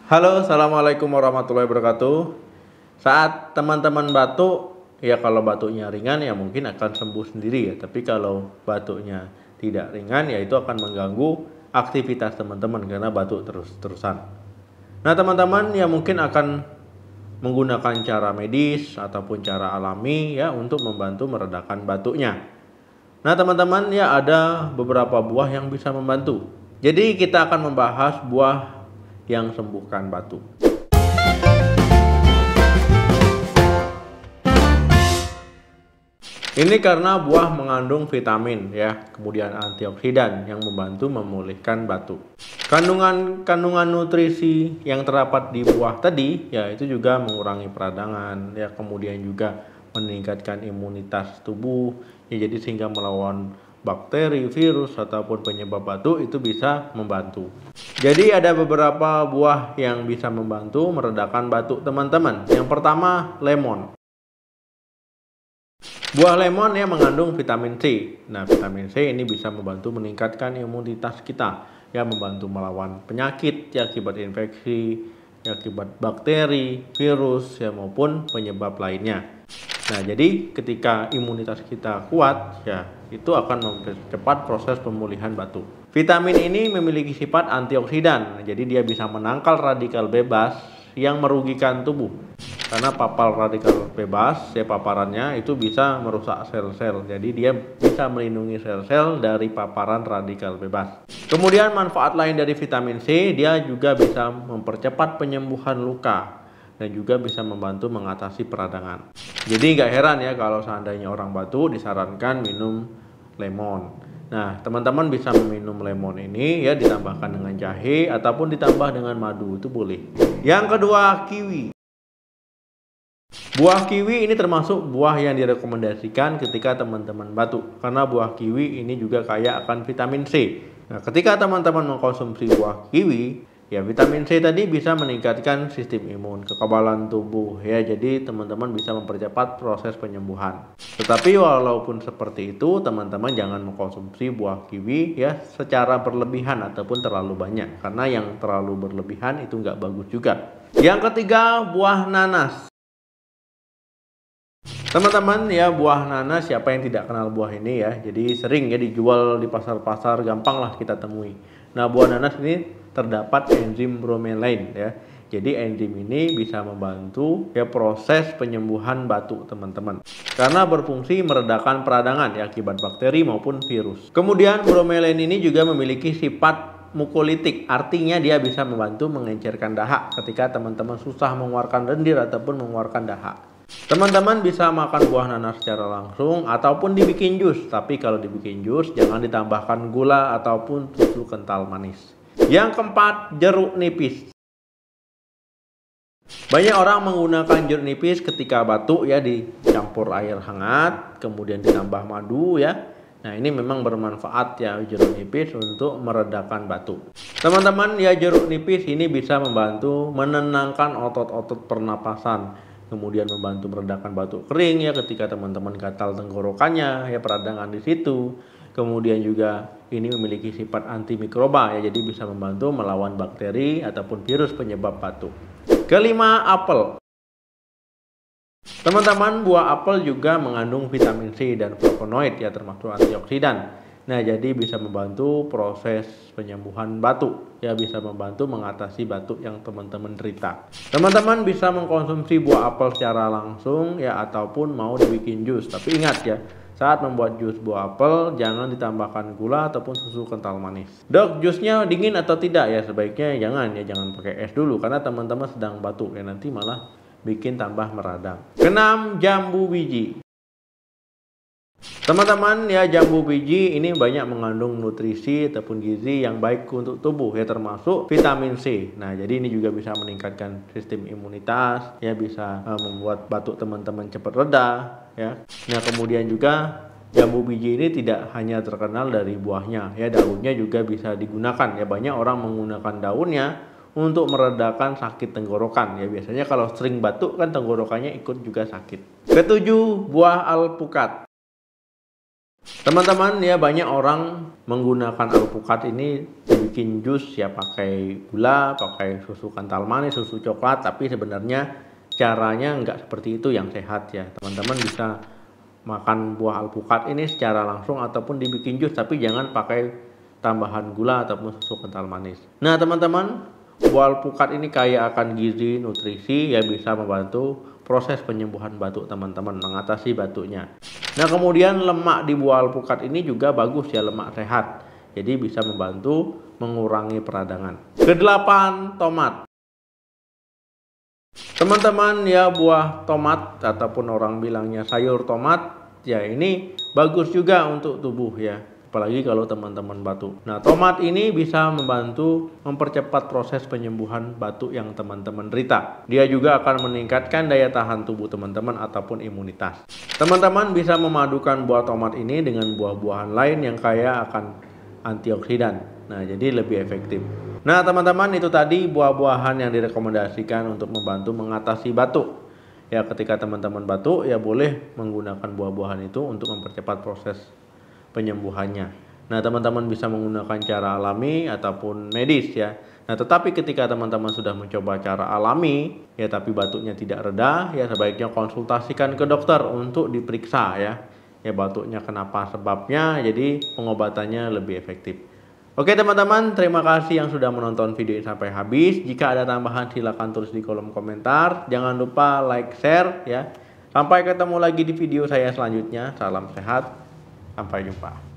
Halo, assalamualaikum warahmatullahi wabarakatuh. Saat teman-teman batuk, ya kalau batuknya ringan ya mungkin akan sembuh sendiri ya. Tapi kalau batuknya tidak ringan ya itu akan mengganggu aktivitas teman-teman karena batuk terus-terusan. Nah teman-teman ya mungkin akan menggunakan cara medis ataupun cara alami ya untuk membantu meredakan batuknya. Nah teman-teman ya ada beberapa buah yang bisa membantu. Jadi kita akan membahas buah yang sembuhkan batuk. Ini karena buah mengandung vitamin ya, kemudian antioksidan yang membantu memulihkan batuk. Kandungan nutrisi yang terdapat di buah tadi ya itu juga mengurangi peradangan ya, kemudian juga meningkatkan imunitas tubuh ya, jadi sehingga melawan bakteri, virus ataupun penyebab batuk itu bisa membantu. Jadi ada beberapa buah yang bisa membantu meredakan batuk teman-teman. Yang pertama lemon. Buah lemon ya mengandung vitamin C. Nah, vitamin C ini bisa membantu meningkatkan imunitas kita, ya membantu melawan penyakit ya akibat infeksi, ya akibat bakteri, virus ya maupun penyebab lainnya. Nah, jadi ketika imunitas kita kuat ya itu akan mempercepat proses pemulihan batuk. Vitamin ini memiliki sifat antioksidan, jadi dia bisa menangkal radikal bebas yang merugikan tubuh. Karena papal radikal bebas, ya paparannya itu bisa merusak sel-sel. Jadi dia bisa melindungi sel-sel dari paparan radikal bebas. Kemudian manfaat lain dari vitamin C, dia juga bisa mempercepat penyembuhan luka dan juga bisa membantu mengatasi peradangan. Jadi nggak heran ya kalau seandainya orang batuk disarankan minum lemon. Nah, teman-teman bisa meminum lemon ini ya ditambahkan dengan jahe ataupun ditambah dengan madu, itu boleh. Yang kedua, kiwi. Buah kiwi ini termasuk buah yang direkomendasikan ketika teman-teman batuk karena buah kiwi ini juga kaya akan vitamin C. Nah, ketika teman-teman mengkonsumsi buah kiwi, ya vitamin C tadi bisa meningkatkan sistem imun, kekebalan tubuh ya. Jadi teman-teman bisa mempercepat proses penyembuhan. Tetapi walaupun seperti itu, teman-teman jangan mengkonsumsi buah kiwi ya secara berlebihan ataupun terlalu banyak karena yang terlalu berlebihan itu nggak bagus juga. Yang ketiga, buah nanas. Teman-teman ya, buah nanas siapa yang tidak kenal buah ini ya. Jadi sering ya dijual di pasar-pasar, gampang lah kita temui. Nah, buah nanas ini terdapat enzim bromelain ya. Jadi enzim ini bisa membantu ya proses penyembuhan batuk teman-teman. Karena berfungsi meredakan peradangan ya akibat bakteri maupun virus. Kemudian bromelain ini juga memiliki sifat mukolitik, artinya dia bisa membantu mengencerkan dahak ketika teman-teman susah mengeluarkan lendir ataupun mengeluarkan dahak. Teman-teman bisa makan buah nanas secara langsung ataupun dibikin jus. Tapi kalau dibikin jus jangan ditambahkan gula ataupun susu kental manis. Yang keempat, jeruk nipis. Banyak orang menggunakan jeruk nipis ketika batuk ya, dicampur air hangat kemudian ditambah madu ya. Nah, ini memang bermanfaat ya jeruk nipis untuk meredakan batuk. Teman-teman ya, jeruk nipis ini bisa membantu menenangkan otot-otot pernapasan. Kemudian membantu meredakan batuk kering ya ketika teman-teman gatal tenggorokannya ya, peradangan di situ. Kemudian juga ini memiliki sifat antimikroba ya, jadi bisa membantu melawan bakteri ataupun virus penyebab batuk. Kelima, apel. Teman-teman, buah apel juga mengandung vitamin C dan flavonoid ya, termasuk antioksidan. Nah, jadi bisa membantu proses penyembuhan batuk ya, bisa membantu mengatasi batuk yang teman-teman derita. Teman-teman bisa mengkonsumsi buah apel secara langsung ya ataupun mau dibikin jus. Tapi ingat ya, saat membuat jus buah apel jangan ditambahkan gula ataupun susu kental manis. Dok, jusnya dingin atau tidak ya? Sebaiknya jangan pakai es dulu karena teman-teman sedang batuk ya, nanti malah bikin tambah meradang. Keenam, jambu biji. Teman-teman ya, jambu biji ini banyak mengandung nutrisi ataupun gizi yang baik untuk tubuh ya, termasuk vitamin C. Nah, jadi ini juga bisa meningkatkan sistem imunitas ya, bisa membuat batuk teman-teman cepat reda ya. Nah, kemudian juga jambu biji ini tidak hanya terkenal dari buahnya ya, daunnya juga bisa digunakan ya. Banyak orang menggunakan daunnya untuk meredakan sakit tenggorokan ya. Biasanya kalau sering batuk kan tenggorokannya ikut juga sakit. Ketujuh, buah alpukat. Teman-teman ya, banyak orang menggunakan alpukat ini dibikin bikin jus ya pakai gula, pakai susu kental manis, susu coklat, tapi sebenarnya caranya nggak seperti itu yang sehat ya. Teman-teman bisa makan buah alpukat ini secara langsung ataupun dibikin jus, tapi jangan pakai tambahan gula ataupun susu kental manis. Nah teman-teman, buah alpukat ini kaya akan gizi, nutrisi ya, bisa membantu proses penyembuhan batuk teman-teman, mengatasi batuknya. Nah kemudian lemak di buah alpukat ini juga bagus ya, lemak sehat, jadi bisa membantu mengurangi peradangan. Kedelapan, tomat. Teman-teman ya, buah tomat ataupun orang bilangnya sayur tomat ya, ini bagus juga untuk tubuh ya, apalagi kalau teman-teman batuk. Nah tomat ini bisa membantu mempercepat proses penyembuhan batuk yang teman-teman derita. Dia juga akan meningkatkan daya tahan tubuh teman-teman ataupun imunitas. Teman-teman bisa memadukan buah tomat ini dengan buah-buahan lain yang kaya akan antioksidan. Nah jadi lebih efektif. Nah teman-teman, itu tadi buah-buahan yang direkomendasikan untuk membantu mengatasi batuk. Ya ketika teman-teman batuk ya boleh menggunakan buah-buahan itu untuk mempercepat proses penyembuhannya. Nah teman-teman bisa menggunakan cara alami ataupun medis ya. Nah tetapi ketika teman-teman sudah mencoba cara alami ya tapi batuknya tidak reda ya, sebaiknya konsultasikan ke dokter untuk diperiksa ya. Ya batuknya kenapa sebabnya, jadi pengobatannya lebih efektif. Oke teman-teman, terima kasih yang sudah menonton video ini sampai habis. Jika ada tambahan silakan tulis di kolom komentar. Jangan lupa like, share ya. Sampai ketemu lagi di video saya selanjutnya. Salam sehat, sampai jumpa.